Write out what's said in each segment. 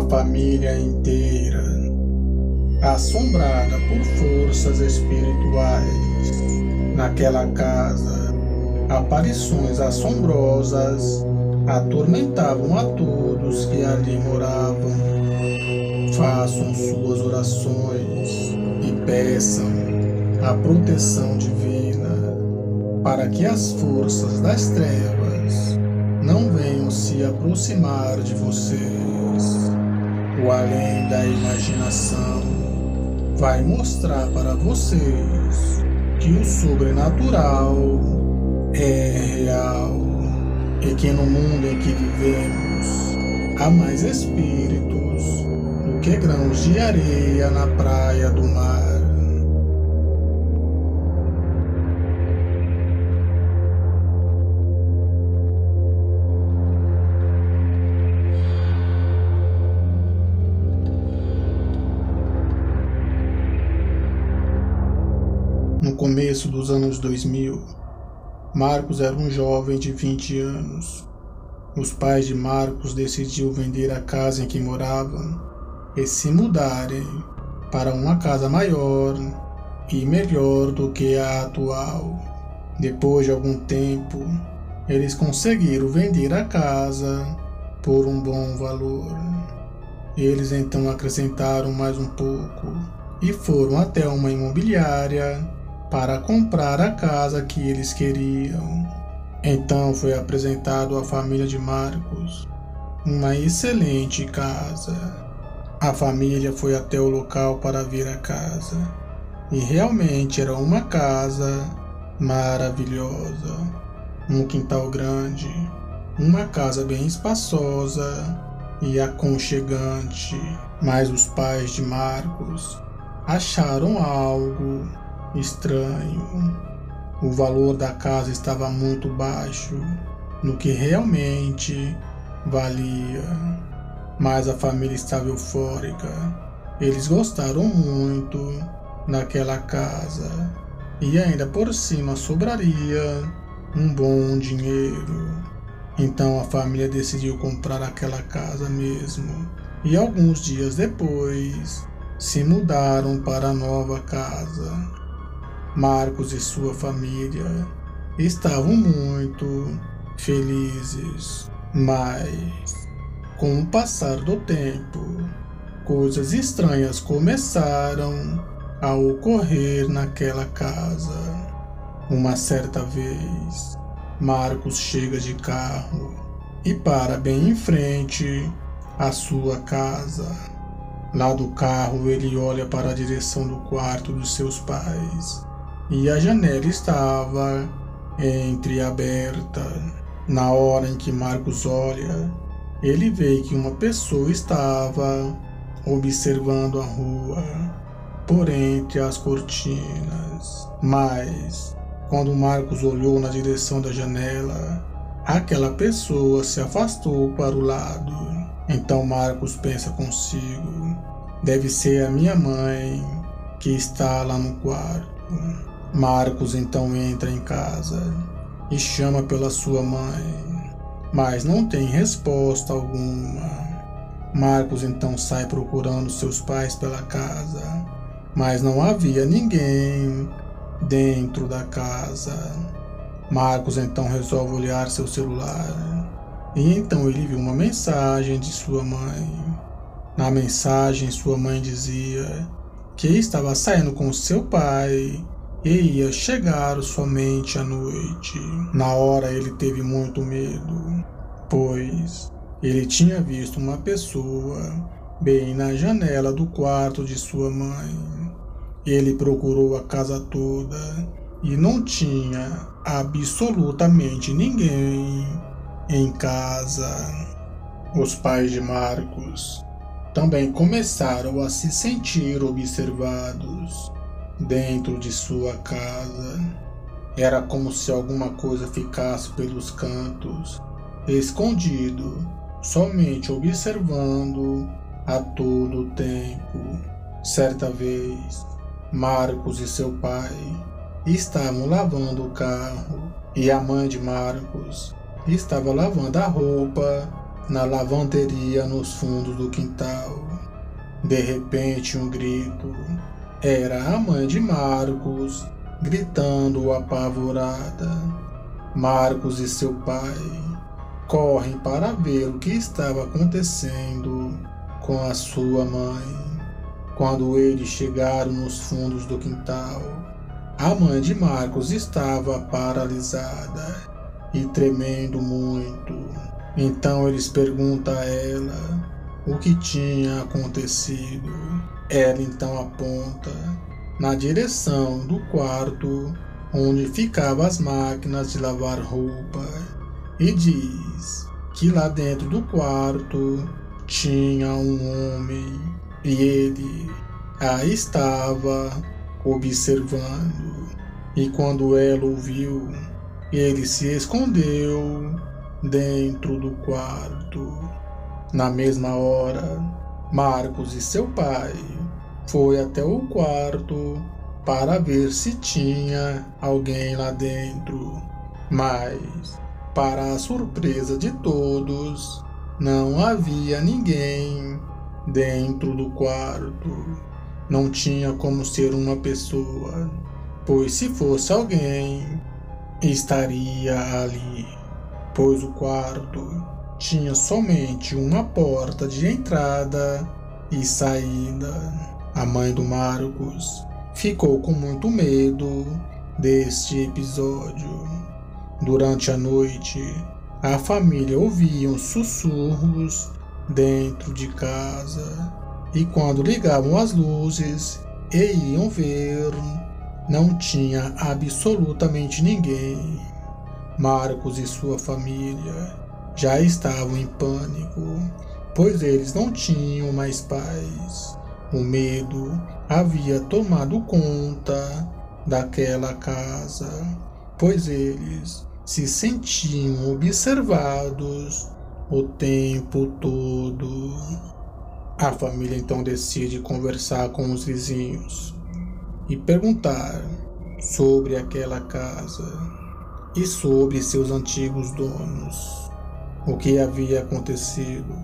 família inteira, assombrada por forças espirituais. Naquela casa, aparições assombrosas atormentavam a todos que ali moravam. Façam suas orações e peçam a proteção divina para que as forças das trevas não venham se aproximar de vocês. O além da imaginação vai mostrar para vocês que o sobrenatural é real e que no mundo em que vivemos há mais espíritos do que grãos de areia na praia do mar. No começo dos anos 2000, Marcos era um jovem de 20 anos. Os pais de Marcos decidiram vender a casa em que moravam e se mudarem para uma casa maior e melhor do que a atual. Depois de algum tempo, eles conseguiram vender a casa por um bom valor. Eles então acrescentaram mais um pouco e foram até uma imobiliária para comprar a casa que eles queriam. Então foi apresentado à família de Marcos uma excelente casa. A família foi até o local para ver a casa e realmente era uma casa maravilhosa. Um quintal grande, uma casa bem espaçosa e aconchegante. Mas os pais de Marcos acharam algo estranho. O valor da casa estava muito baixo no que realmente valia, mas a família estava eufórica. Eles gostaram muito daquela casa e ainda por cima sobraria um bom dinheiro. Então a família decidiu comprar aquela casa mesmo e alguns dias depois se mudaram para a nova casa. Marcos e sua família estavam muito felizes, mas com o passar do tempo, coisas estranhas começaram a ocorrer naquela casa. Uma certa vez, Marcos chega de carro e para bem em frente à sua casa. Lá do carro ele olha para a direção do quarto dos seus pais e a janela estava entreaberta. Na hora em que Marcos olha, ele vê que uma pessoa estava observando a rua por entre as cortinas. Mas quando Marcos olhou na direção da janela, aquela pessoa se afastou para o lado. Então Marcos pensa consigo: deve ser a minha mãe que está lá no quarto. Marcos então entra em casa e chama pela sua mãe, mas não tem resposta alguma. Marcos então sai procurando seus pais pela casa, mas não havia ninguém dentro da casa. Marcos então resolve olhar seu celular e então ele viu uma mensagem de sua mãe. Na mensagem, sua mãe dizia que estava saindo com seu pai e ia chegar somente à noite. Na hora ele teve muito medo, pois ele tinha visto uma pessoa bem na janela do quarto de sua mãe. Ele procurou a casa toda e não tinha absolutamente ninguém em casa. Os pais de Marcos também começaram a se sentir observados dentro de sua casa. Era como se alguma coisa ficasse pelos cantos, escondido, somente observando a todo tempo. Certa vez, Marcos e seu pai estavam lavando o carro e a mãe de Marcos estava lavando a roupa na lavanderia nos fundos do quintal. De repente, um grito. Era a mãe de Marcos, gritando apavorada. Marcos e seu pai correm para ver o que estava acontecendo com a sua mãe. Quando eles chegaram nos fundos do quintal, a mãe de Marcos estava paralisada e tremendo muito. Então eles perguntam a ela o que tinha acontecido. Ela então aponta na direção do quarto onde ficavam as máquinas de lavar roupa e diz que lá dentro do quarto tinha um homem e ele a estava observando. E quando ela ouviu, ele se escondeu dentro do quarto. Na mesma hora, Marcos e seu pai foi até o quarto para ver se tinha alguém lá dentro, mas, para a surpresa de todos, não havia ninguém dentro do quarto. Não tinha como ser uma pessoa, pois se fosse alguém, estaria ali, pois o quarto tinha somente uma porta de entrada e saída. A mãe do Marcos ficou com muito medo deste episódio. Durante a noite, a família ouvia sussurros dentro de casa e quando ligavam as luzes e iam ver, não tinha absolutamente ninguém. Marcos e sua família já estavam em pânico, pois eles não tinham mais paz. O medo havia tomado conta daquela casa, pois eles se sentiam observados o tempo todo. A família então decide conversar com os vizinhos e perguntar sobre aquela casa e sobre seus antigos donos. O que havia acontecido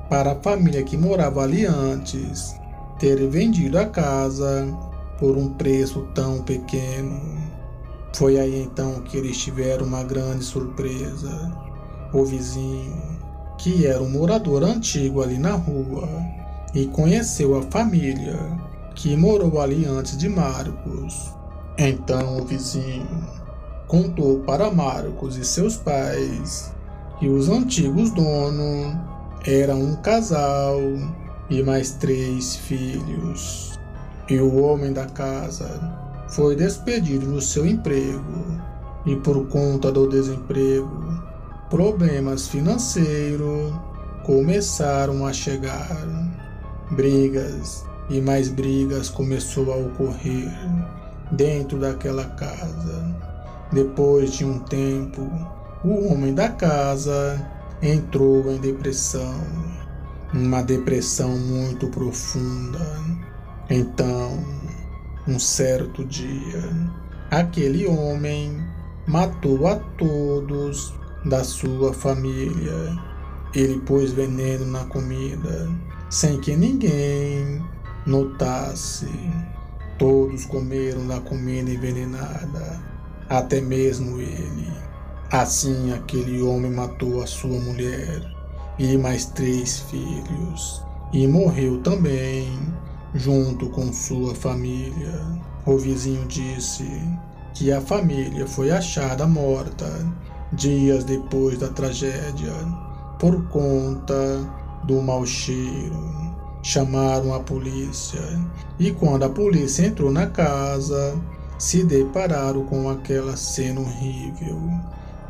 para a família que morava ali antes ter vendido a casa por um preço tão pequeno. Foi aí então que eles tiveram uma grande surpresa. O vizinho, que era um morador antigo ali na rua e conheceu a família que morou ali antes de Marcos. Então o vizinho contou para Marcos e seus pais que os antigos donos eram um casal e mais 3 filhos. E o homem da casa foi despedido do seu emprego e por conta do desemprego, problemas financeiros começaram a chegar. Brigas e mais brigas começou a ocorrer dentro daquela casa. Depois de um tempo, o homem da casa entrou em depressão, uma depressão muito profunda. Então, um certo dia, aquele homem matou a todos da sua família. Ele pôs veneno na comida, sem que ninguém notasse. Todos comeram da comida envenenada, até mesmo ele. Assim, aquele homem matou a sua mulher e mais 3 filhos, e morreu também, junto com sua família. O vizinho disse que a família foi achada morta dias depois da tragédia, por conta do mau cheiro. Chamaram a polícia, e quando a polícia entrou na casa, se depararam com aquela cena horrível.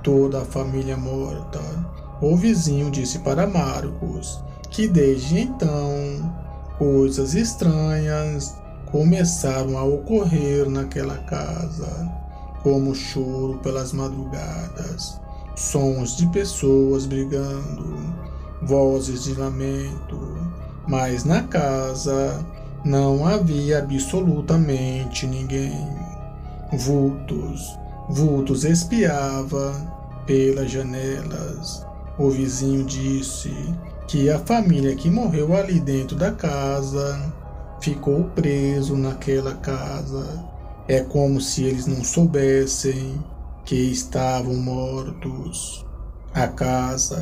Toda a família morta. O vizinho disse para Marcos que desde então coisas estranhas começaram a ocorrer naquela casa, como choro pelas madrugadas, sons de pessoas brigando, vozes de lamento, mas na casa não havia absolutamente ninguém. Vultos espiavam pelas janelas O vizinho disse que a família que morreu ali dentro da casa ficou preso naquela casa. É como se eles não soubessem que estavam mortos. A casa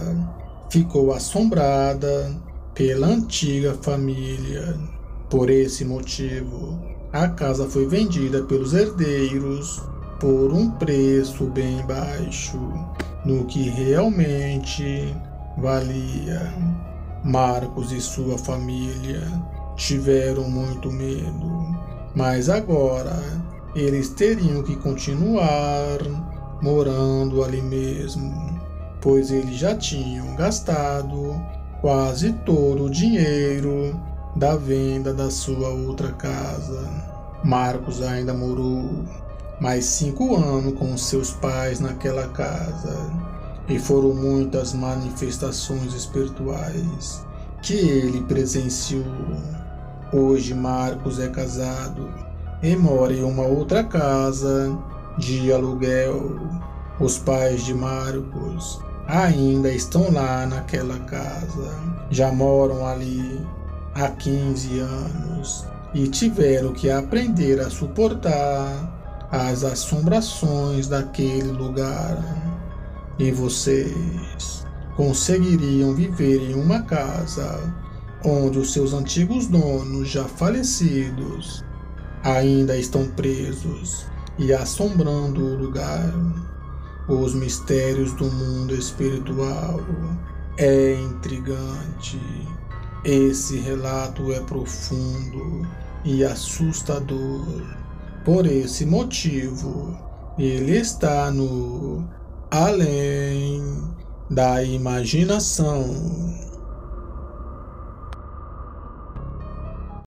ficou assombrada pela antiga família. Por esse motivo, a casa foi vendida pelos herdeiros por um preço bem baixo no que realmente valia. Marcos e sua família tiveram muito medo, mas agora eles teriam que continuar morando ali mesmo, pois eles já tinham gastado quase todo o dinheiro da venda da sua outra casa. Marcos ainda morou mais 5 anos com seus pais naquela casa, e foram muitas manifestações espirituais que ele presenciou. Hoje Marcos é casado e mora em uma outra casa de aluguel. Os pais de Marcos ainda estão lá naquela casa, já moram ali há 15 anos e tiveram que aprender a suportar as assombrações daquele lugar. E vocês conseguiriam viver em uma casa onde os seus antigos donos, já falecidos, ainda estão presos e assombrando o lugar? Os mistérios do mundo espiritual é intrigante. Esse relato é profundo e assustador. Por esse motivo, ele está no além da imaginação.